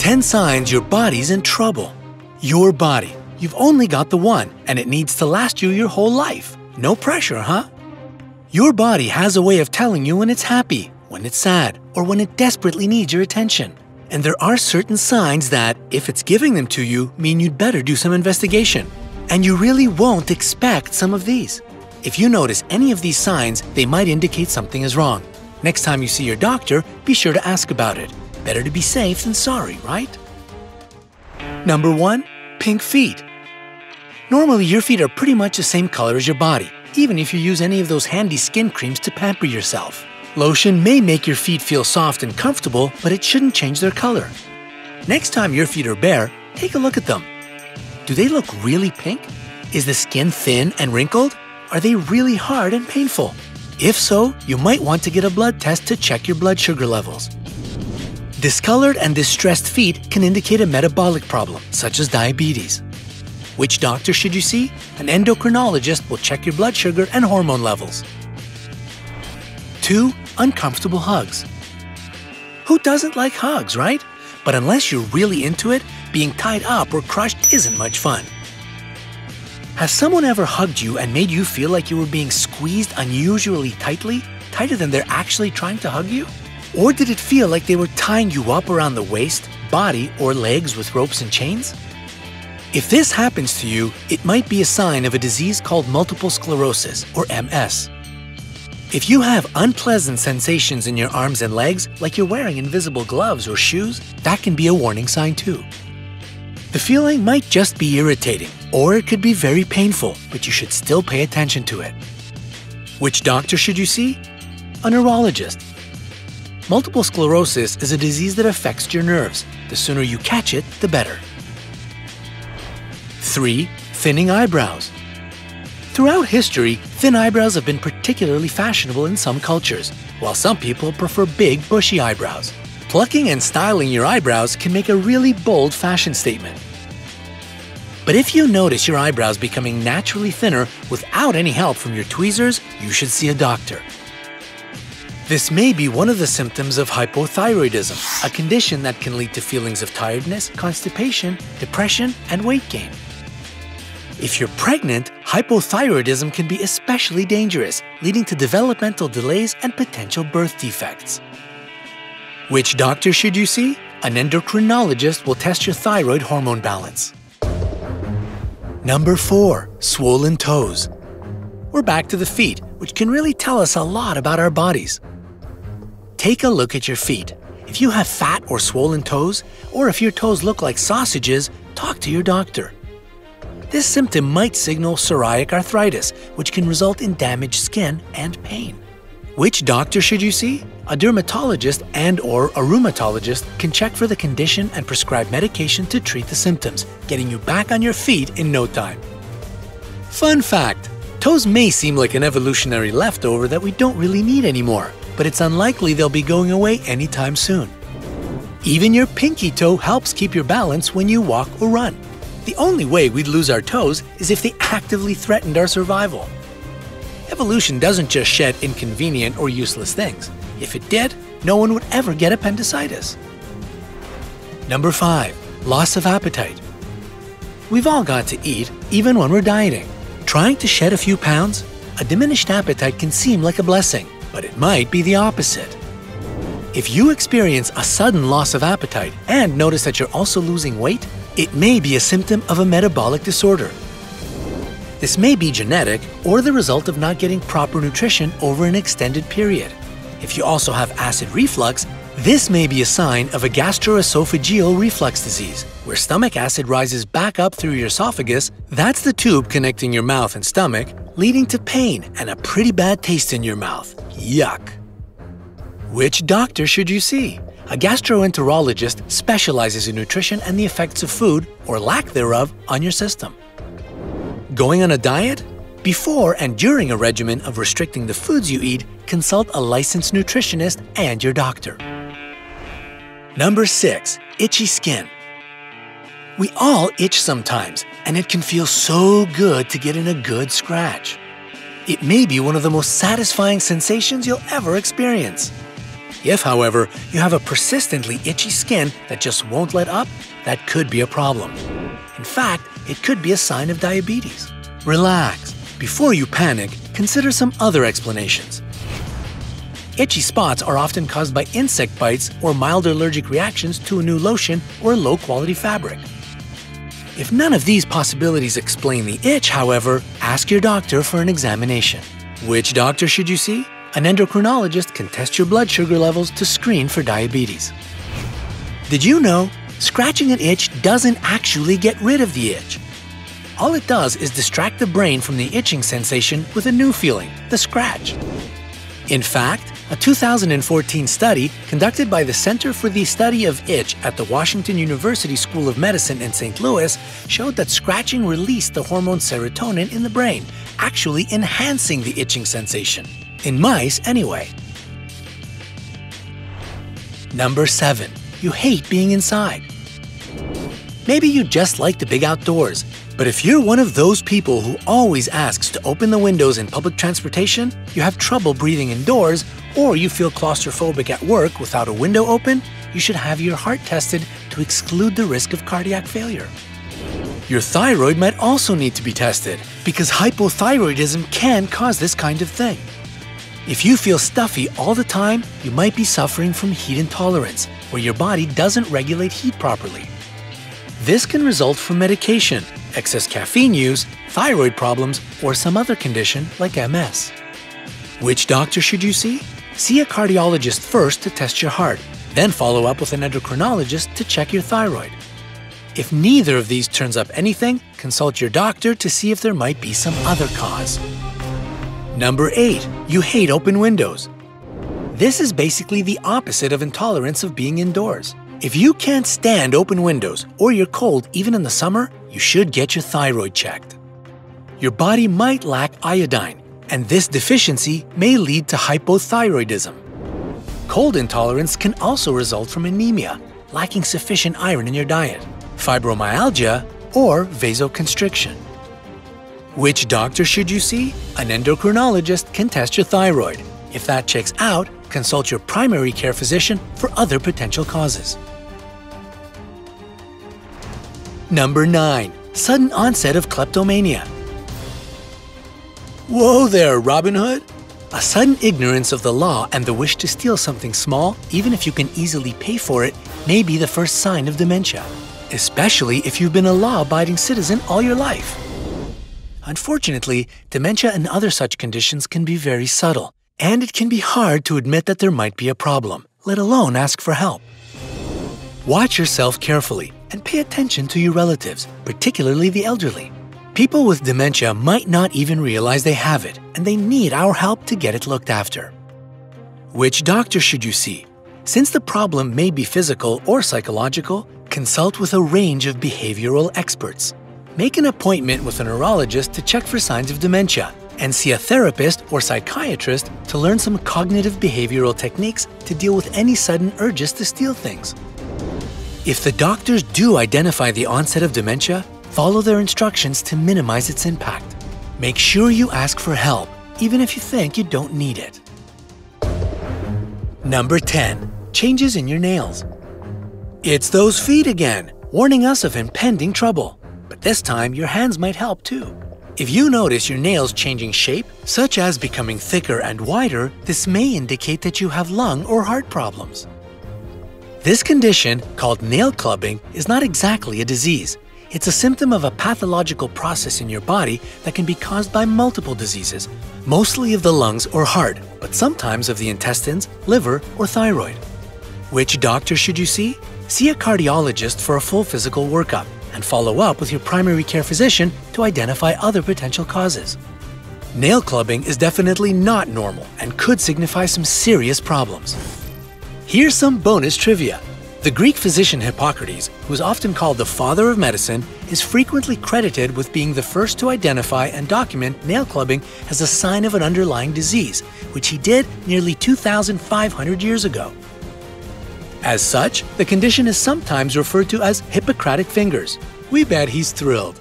10 signs your body's in trouble. Your body. You've only got the one, and it needs to last you your whole life. No pressure, huh? Your body has a way of telling you when it's happy, when it's sad, or when it desperately needs your attention. And there are certain signs that, if it's giving them to you, mean you'd better do some investigation. And you really won't expect some of these. If you notice any of these signs, they might indicate something is wrong. Next time you see your doctor, be sure to ask about it. Better to be safe than sorry, right? Number 1. Pink feet. Normally, your feet are pretty much the same color as your body, even if you use any of those handy skin creams to pamper yourself. Lotion may make your feet feel soft and comfortable, but it shouldn't change their color. Next time your feet are bare, take a look at them. Do they look really pink? Is the skin thin and wrinkled? Are they really hard and painful? If so, you might want to get a blood test to check your blood sugar levels. Discolored and distressed feet can indicate a metabolic problem, such as diabetes. Which doctor should you see? An endocrinologist will check your blood sugar and hormone levels. 2. Uncomfortable hugs. Who doesn't like hugs, right? But unless you're really into it, being tied up or crushed isn't much fun. Has someone ever hugged you and made you feel like you were being squeezed unusually tightly, tighter than they're actually trying to hug you? Or did it feel like they were tying you up around the waist, body, or legs with ropes and chains? If this happens to you, it might be a sign of a disease called multiple sclerosis, or MS. If you have unpleasant sensations in your arms and legs, like you're wearing invisible gloves or shoes, that can be a warning sign too. The feeling might just be irritating, or it could be very painful, but you should still pay attention to it. Which doctor should you see? A neurologist. Multiple sclerosis is a disease that affects your nerves. The sooner you catch it, the better. 3. Thinning eyebrows. Throughout history, thin eyebrows have been particularly fashionable in some cultures, while some people prefer big, bushy eyebrows. Plucking and styling your eyebrows can make a really bold fashion statement. But if you notice your eyebrows becoming naturally thinner without any help from your tweezers, you should see a doctor. This may be one of the symptoms of hypothyroidism, a condition that can lead to feelings of tiredness, constipation, depression, and weight gain. If you're pregnant, hypothyroidism can be especially dangerous, leading to developmental delays and potential birth defects. Which doctor should you see? An endocrinologist will test your thyroid hormone balance. Number 4. Swollen toes. We're back to the feet, which can really tell us a lot about our bodies. Take a look at your feet. If you have fat or swollen toes, or if your toes look like sausages, talk to your doctor. This symptom might signal psoriatic arthritis, which can result in damaged skin and pain. Which doctor should you see? A dermatologist and/or a rheumatologist can check for the condition and prescribe medication to treat the symptoms, getting you back on your feet in no time. Fun fact: toes may seem like an evolutionary leftover that we don't really need anymore, but it's unlikely they'll be going away anytime soon. Even your pinky toe helps keep your balance when you walk or run. The only way we'd lose our toes is if they actively threatened our survival. Evolution doesn't just shed inconvenient or useless things. If it did, no one would ever get appendicitis. Number 5. Loss of appetite. We've all got to eat, even when we're dieting. Trying to shed a few pounds? A diminished appetite can seem like a blessing, but it might be the opposite. If you experience a sudden loss of appetite and notice that you're also losing weight, it may be a symptom of a metabolic disorder. This may be genetic or the result of not getting proper nutrition over an extended period. If you also have acid reflux, this may be a sign of a gastroesophageal reflux disease, where stomach acid rises back up through your esophagus. That's the tube connecting your mouth and stomach, leading to pain and a pretty bad taste in your mouth. Yuck! Which doctor should you see? A gastroenterologist specializes in nutrition and the effects of food, or lack thereof, on your system. Going on a diet? Before and during a regimen of restricting the foods you eat, consult a licensed nutritionist and your doctor. Number 6. Itchy skin. We all itch sometimes, and it can feel so good to get in a good scratch. It may be one of the most satisfying sensations you'll ever experience. If, however, you have a persistently itchy skin that just won't let up, that could be a problem. In fact, it could be a sign of diabetes. Relax. Before you panic, consider some other explanations. Itchy spots are often caused by insect bites or mild allergic reactions to a new lotion or low-quality fabric. If none of these possibilities explain the itch, however, ask your doctor for an examination. Which doctor should you see? An endocrinologist can test your blood sugar levels to screen for diabetes. Did you know? Scratching an itch doesn't actually get rid of the itch. All it does is distract the brain from the itching sensation with a new feeling, the scratch. In fact, a 2014 study conducted by the Center for the Study of Itch at the Washington University School of Medicine in St. Louis showed that scratching released the hormone serotonin in the brain, actually enhancing the itching sensation. In mice, anyway. Number 7. You hate being inside. Maybe you just like the big outdoors, but if you're one of those people who always asks to open the windows in public transportation, you have trouble breathing indoors, or you feel claustrophobic at work without a window open, you should have your heart tested to exclude the risk of cardiac failure. Your thyroid might also need to be tested, because hypothyroidism can cause this kind of thing. If you feel stuffy all the time, you might be suffering from heat intolerance, where your body doesn't regulate heat properly. This can result from medication, excess caffeine use, thyroid problems, or some other condition like MS. Which doctor should you see? See a cardiologist first to test your heart, then follow up with an endocrinologist to check your thyroid. If neither of these turns up anything, consult your doctor to see if there might be some other cause. Number 8. You hate open windows. This is basically the opposite of intolerance of being indoors. If you can't stand open windows or you're cold even in the summer, you should get your thyroid checked. Your body might lack iodine, and this deficiency may lead to hypothyroidism. Cold intolerance can also result from anemia, lacking sufficient iron in your diet, fibromyalgia, or vasoconstriction. Which doctor should you see? An endocrinologist can test your thyroid. If that checks out, consult your primary care physician for other potential causes. Number 9. Sudden onset of kleptomania. Whoa there, Robin Hood! A sudden ignorance of the law and the wish to steal something small, even if you can easily pay for it, may be the first sign of dementia, especially if you've been a law-abiding citizen all your life. Unfortunately, dementia and other such conditions can be very subtle, and it can be hard to admit that there might be a problem, let alone ask for help. Watch yourself carefully and pay attention to your relatives, particularly the elderly. People with dementia might not even realize they have it, and they need our help to get it looked after. Which doctor should you see? Since the problem may be physical or psychological, consult with a range of behavioral experts. Make an appointment with a neurologist to check for signs of dementia, and see a therapist or psychiatrist to learn some cognitive behavioral techniques to deal with any sudden urges to steal things. If the doctors do identify the onset of dementia, follow their instructions to minimize its impact. Make sure you ask for help, even if you think you don't need it. Number 10. Changes in your nails. It's those feet again, warning us of impending trouble. But this time, your hands might help too. If you notice your nails changing shape, such as becoming thicker and wider, this may indicate that you have lung or heart problems. This condition, called nail clubbing, is not exactly a disease. It's a symptom of a pathological process in your body that can be caused by multiple diseases, mostly of the lungs or heart, but sometimes of the intestines, liver, or thyroid. Which doctor should you see? See a cardiologist for a full physical workup, and follow up with your primary care physician to identify other potential causes. Nail clubbing is definitely not normal and could signify some serious problems. Here's some bonus trivia. The Greek physician Hippocrates, who is often called the father of medicine, is frequently credited with being the first to identify and document nail clubbing as a sign of an underlying disease, which he did nearly 2,500 years ago. As such, the condition is sometimes referred to as Hippocratic fingers. We bet he's thrilled.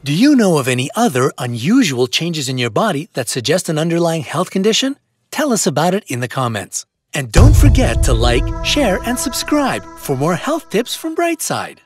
Do you know of any other unusual changes in your body that suggest an underlying health condition? Tell us about it in the comments. And don't forget to like, share, and subscribe for more health tips from Brightside.